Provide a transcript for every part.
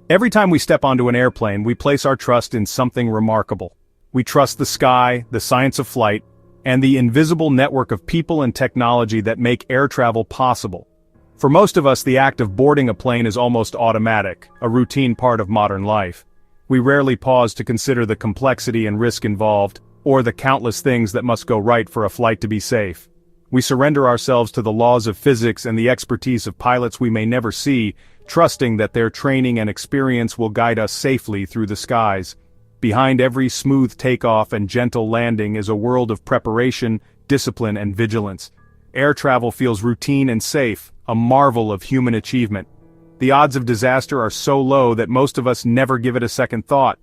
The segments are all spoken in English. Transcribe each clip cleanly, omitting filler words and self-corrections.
Every time we step onto an airplane, we place our trust in something remarkable. We trust the sky, the science of flight, and the invisible network of people and technology that make air travel possible. For most of us, the act of boarding a plane is almost automatic, a routine part of modern life. We rarely pause to consider the complexity and risk involved, or the countless things that must go right for a flight to be safe. We surrender ourselves to the laws of physics and the expertise of pilots we may never see, trusting that their training and experience will guide us safely through the skies. Behind every smooth takeoff and gentle landing is a world of preparation, discipline, and vigilance. Air travel feels routine and safe, a marvel of human achievement. The odds of disaster are so low that most of us never give it a second thought.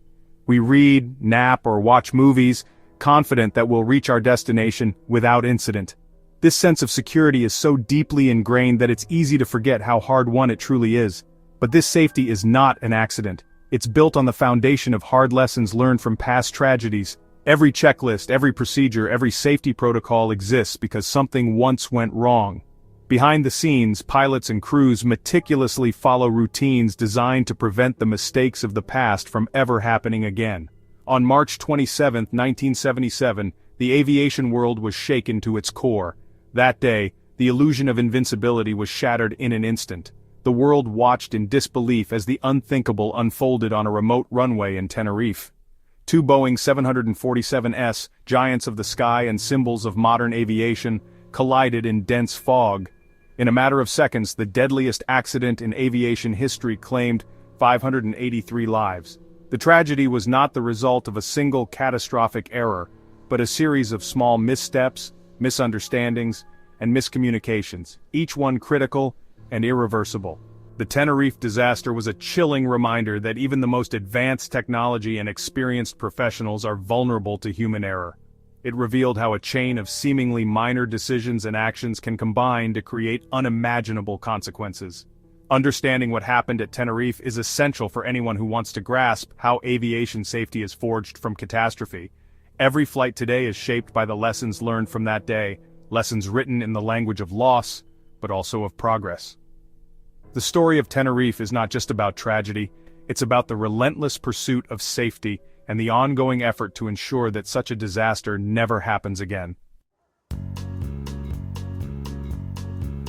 We read, nap, or watch movies, confident that we'll reach our destination without incident. This sense of security is so deeply ingrained that it's easy to forget how hard-won it truly is. But this safety is not an accident. It's built on the foundation of hard lessons learned from past tragedies. Every checklist, every procedure, every safety protocol exists because something once went wrong. Behind the scenes, pilots and crews meticulously follow routines designed to prevent the mistakes of the past from ever happening again. On March 27, 1977, the aviation world was shaken to its core. That day, the illusion of invincibility was shattered in an instant. The world watched in disbelief as the unthinkable unfolded on a remote runway in Tenerife. Two Boeing 747s, giants of the sky and symbols of modern aviation, collided in dense fog. In a matter of seconds, the deadliest accident in aviation history claimed 583 lives. The tragedy was not the result of a single catastrophic error, but a series of small missteps, misunderstandings, and miscommunications, each one critical and irreversible. The Tenerife disaster was a chilling reminder that even the most advanced technology and experienced professionals are vulnerable to human error. It revealed how a chain of seemingly minor decisions and actions can combine to create unimaginable consequences. Understanding what happened at Tenerife is essential for anyone who wants to grasp how aviation safety is forged from catastrophe. Every flight today is shaped by the lessons learned from that day, lessons written in the language of loss, but also of progress. The story of Tenerife is not just about tragedy, it's about the relentless pursuit of safety and the ongoing effort to ensure that such a disaster never happens again.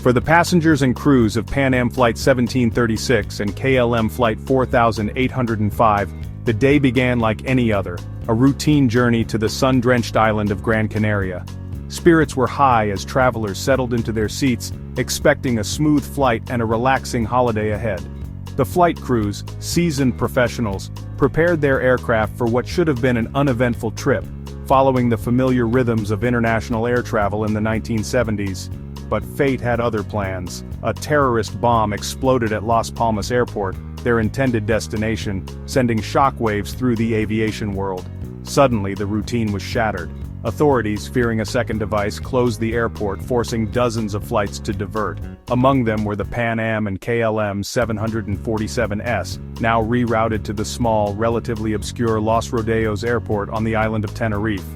For the passengers and crews of Pan Am Flight 1736 and KLM Flight 4805, the day began like any other, a routine journey to the sun-drenched island of Gran Canaria. Spirits were high as travelers settled into their seats, expecting a smooth flight and a relaxing holiday ahead. The flight crews, seasoned professionals, prepared their aircraft for what should have been an uneventful trip, following the familiar rhythms of international air travel in the 1970s. But fate had other plans. A terrorist bomb exploded at Las Palmas Airport, their intended destination, sending shockwaves through the aviation world. Suddenly, the routine was shattered. Authorities, fearing a second device, closed the airport, forcing dozens of flights to divert. Among them were the Pan Am and KLM 747s, now rerouted to the small, relatively obscure Los Rodeos airport on the island of Tenerife.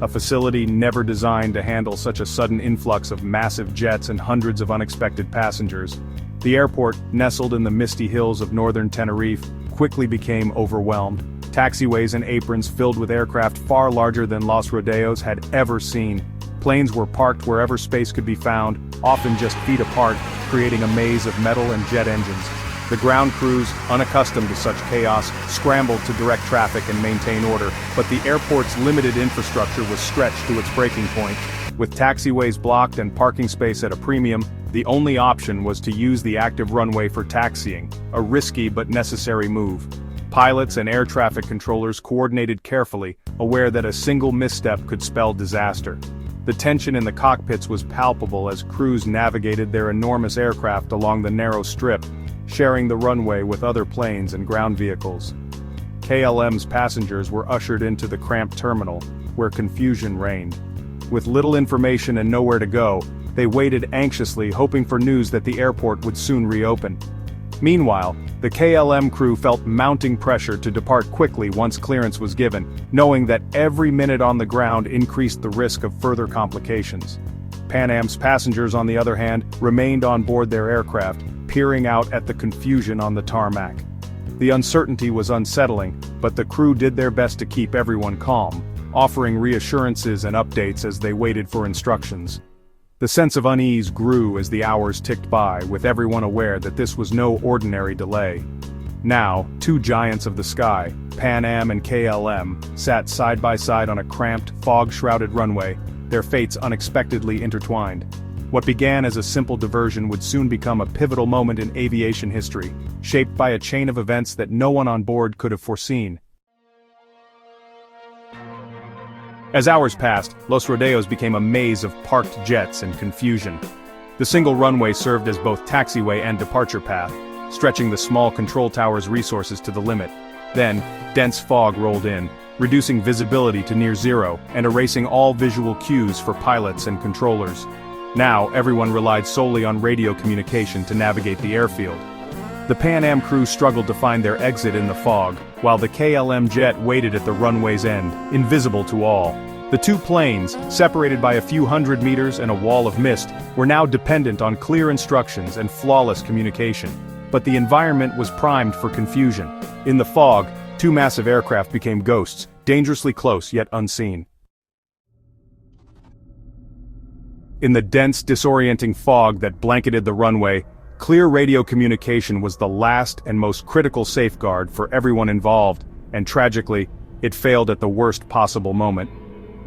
A facility never designed to handle such a sudden influx of massive jets and hundreds of unexpected passengers. The airport, nestled in the misty hills of northern Tenerife, quickly became overwhelmed. Taxiways and aprons filled with aircraft far larger than Los Rodeos had ever seen. Planes were parked wherever space could be found, often just feet apart, creating a maze of metal and jet engines. The ground crews, unaccustomed to such chaos, scrambled to direct traffic and maintain order, but the airport's limited infrastructure was stretched to its breaking point. With taxiways blocked and parking space at a premium, the only option was to use the active runway for taxiing, a risky but necessary move. Pilots and air traffic controllers coordinated carefully, aware that a single misstep could spell disaster. The tension in the cockpits was palpable as crews navigated their enormous aircraft along the narrow strip, sharing the runway with other planes and ground vehicles. KLM's passengers were ushered into the cramped terminal, where confusion reigned. With little information and nowhere to go, they waited anxiously, hoping for news that the airport would soon reopen. Meanwhile, the KLM crew felt mounting pressure to depart quickly once clearance was given, knowing that every minute on the ground increased the risk of further complications. Pan Am's passengers, on the other hand, remained on board their aircraft, peering out at the confusion on the tarmac. The uncertainty was unsettling, but the crew did their best to keep everyone calm, offering reassurances and updates as they waited for instructions. The sense of unease grew as the hours ticked by, with everyone aware that this was no ordinary delay. Now, two giants of the sky, Pan Am and KLM, sat side by side on a cramped, fog-shrouded runway, their fates unexpectedly intertwined. What began as a simple diversion would soon become a pivotal moment in aviation history, shaped by a chain of events that no one on board could have foreseen. As hours passed, Los Rodeos became a maze of parked jets and confusion. The single runway served as both taxiway and departure path, stretching the small control tower's resources to the limit. Then, dense fog rolled in, reducing visibility to near zero and erasing all visual cues for pilots and controllers. Now, everyone relied solely on radio communication to navigate the airfield. The Pan Am crew struggled to find their exit in the fog, while the KLM jet waited at the runway's end, invisible to all. The two planes, separated by a few hundred meters and a wall of mist, were now dependent on clear instructions and flawless communication. But the environment was primed for confusion. In the fog, two massive aircraft became ghosts, dangerously close yet unseen. In the dense, disorienting fog that blanketed the runway, clear radio communication was the last and most critical safeguard for everyone involved, and tragically, it failed at the worst possible moment.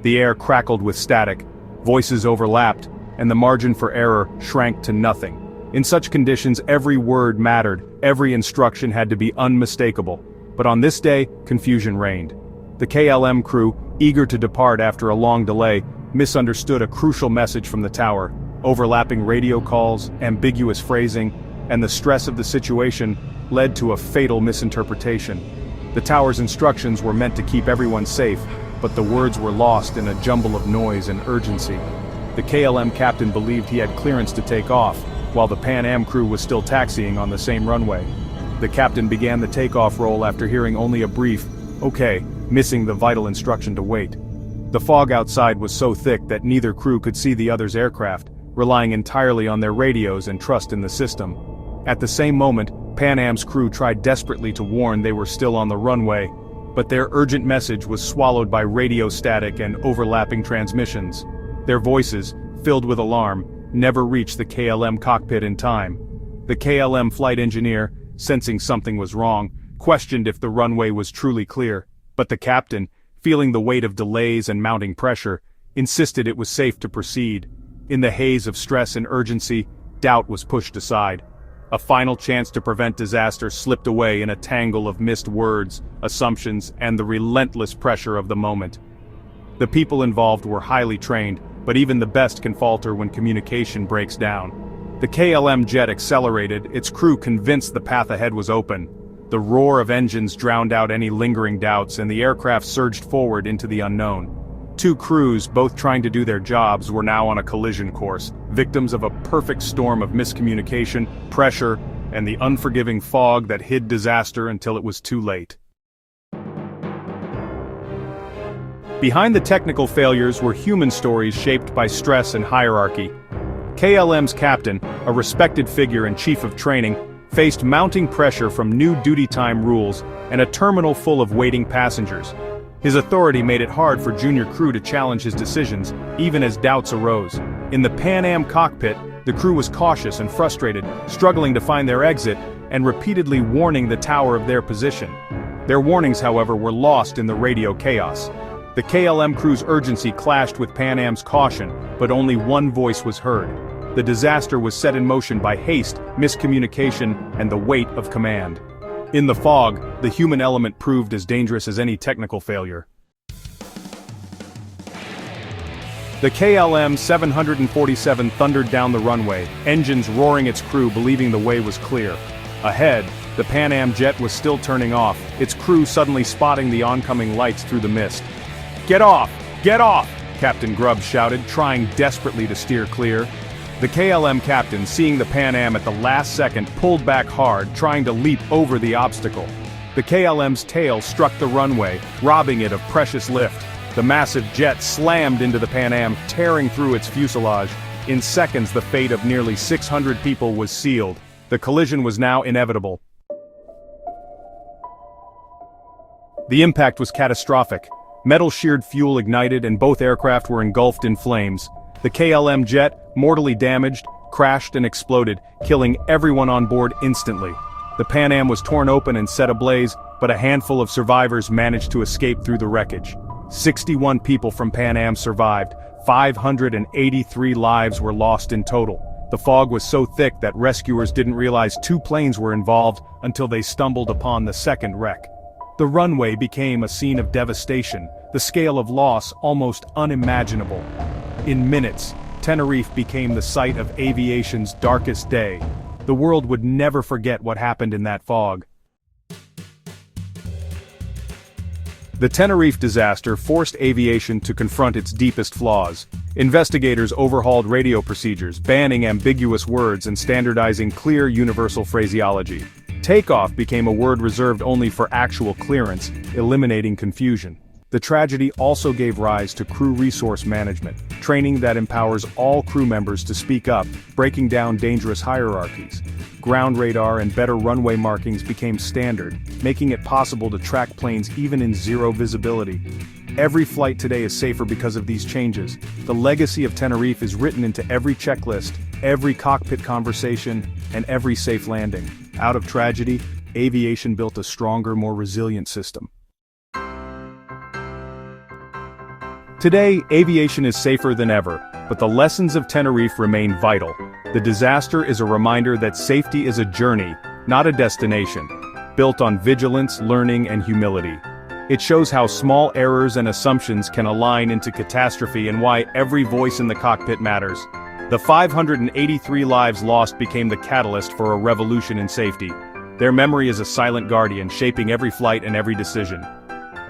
The air crackled with static, voices overlapped, and the margin for error shrank to nothing. In such conditions, every word mattered, every instruction had to be unmistakable. But on this day, confusion reigned. The KLM crew, eager to depart after a long delay, misunderstood a crucial message from the tower. Overlapping radio calls, ambiguous phrasing, and the stress of the situation led to a fatal misinterpretation. The tower's instructions were meant to keep everyone safe, but the words were lost in a jumble of noise and urgency. The KLM captain believed he had clearance to take off, while the Pan Am crew was still taxiing on the same runway. The captain began the takeoff roll after hearing only a brief, "Okay," missing the vital instruction to wait. The fog outside was so thick that neither crew could see the other's aircraft, relying entirely on their radios and trust in the system. At the same moment, Pan Am's crew tried desperately to warn they were still on the runway, but their urgent message was swallowed by radio static and overlapping transmissions. Their voices, filled with alarm, never reached the KLM cockpit in time. The KLM flight engineer, sensing something was wrong, questioned if the runway was truly clear, but the captain, feeling the weight of delays and mounting pressure, insisted it was safe to proceed. In the haze of stress and urgency, doubt was pushed aside. A final chance to prevent disaster slipped away in a tangle of missed words, assumptions, and the relentless pressure of the moment. The people involved were highly trained, but even the best can falter when communication breaks down. The KLM jet accelerated, its crew convinced the path ahead was open. The roar of engines drowned out any lingering doubts, and the aircraft surged forward into the unknown. Two crews, both trying to do their jobs, were now on a collision course, victims of a perfect storm of miscommunication, pressure, and the unforgiving fog that hid disaster until it was too late. Behind the technical failures were human stories shaped by stress and hierarchy. KLM's captain, a respected figure and chief of training, faced mounting pressure from new duty time rules and a terminal full of waiting passengers. His authority made it hard for junior crew to challenge his decisions, even as doubts arose. In the Pan Am cockpit, the crew was cautious and frustrated, struggling to find their exit, and repeatedly warning the tower of their position. Their warnings, however, were lost in the radio chaos. The KLM crew's urgency clashed with Pan Am's caution, but only one voice was heard. The disaster was set in motion by haste, miscommunication, and the weight of command. In the fog, the human element proved as dangerous as any technical failure. The KLM 747 thundered down the runway, engines roaring its crew believing the way was clear. Ahead, the Pan Am jet was still turning off, its crew suddenly spotting the oncoming lights through the mist. "Get off! Get off!" Captain Grubb shouted, trying desperately to steer clear. The KLM captain, seeing the Pan Am at the last second, pulled back hard, trying to leap over the obstacle. The KLM's tail struck the runway, robbing it of precious lift. The massive jet slammed into the Pan Am, tearing through its fuselage. In seconds, the fate of nearly 600 people was sealed. The collision was now inevitable. The impact was catastrophic. Metal-sheared fuel ignited and both aircraft were engulfed in flames. The KLM jet, mortally damaged, crashed and exploded, killing everyone on board instantly. The Pan Am was torn open and set ablaze, but a handful of survivors managed to escape through the wreckage. 61 people from Pan Am survived. 583 lives were lost in total. The fog was so thick that rescuers didn't realize two planes were involved until they stumbled upon the second wreck. The runway became a scene of devastation, the scale of loss almost unimaginable. In minutes, Tenerife became the site of aviation's darkest day. The world would never forget what happened in that fog. The Tenerife disaster forced aviation to confront its deepest flaws. Investigators overhauled radio procedures, banning ambiguous words and standardizing clear universal phraseology. Takeoff became a word reserved only for actual clearance, eliminating confusion. The tragedy also gave rise to crew resource management, training that empowers all crew members to speak up, breaking down dangerous hierarchies. Ground radar and better runway markings became standard, making it possible to track planes even in zero visibility. Every flight today is safer because of these changes. The legacy of Tenerife is written into every checklist, every cockpit conversation, and every safe landing. Out of tragedy, aviation built a stronger, more resilient system. Today, aviation is safer than ever, but the lessons of Tenerife remain vital. The disaster is a reminder that safety is a journey, not a destination, built on vigilance, learning, and humility. It shows how small errors and assumptions can align into catastrophe and why every voice in the cockpit matters. The 583 lives lost became the catalyst for a revolution in safety. Their memory is a silent guardian, shaping every flight and every decision.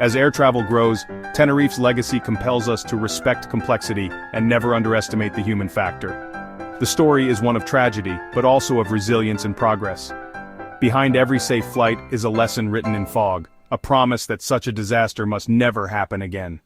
As air travel grows, Tenerife's legacy compels us to respect complexity and never underestimate the human factor. The story is one of tragedy, but also of resilience and progress. Behind every safe flight is a lesson written in fog, a promise that such a disaster must never happen again.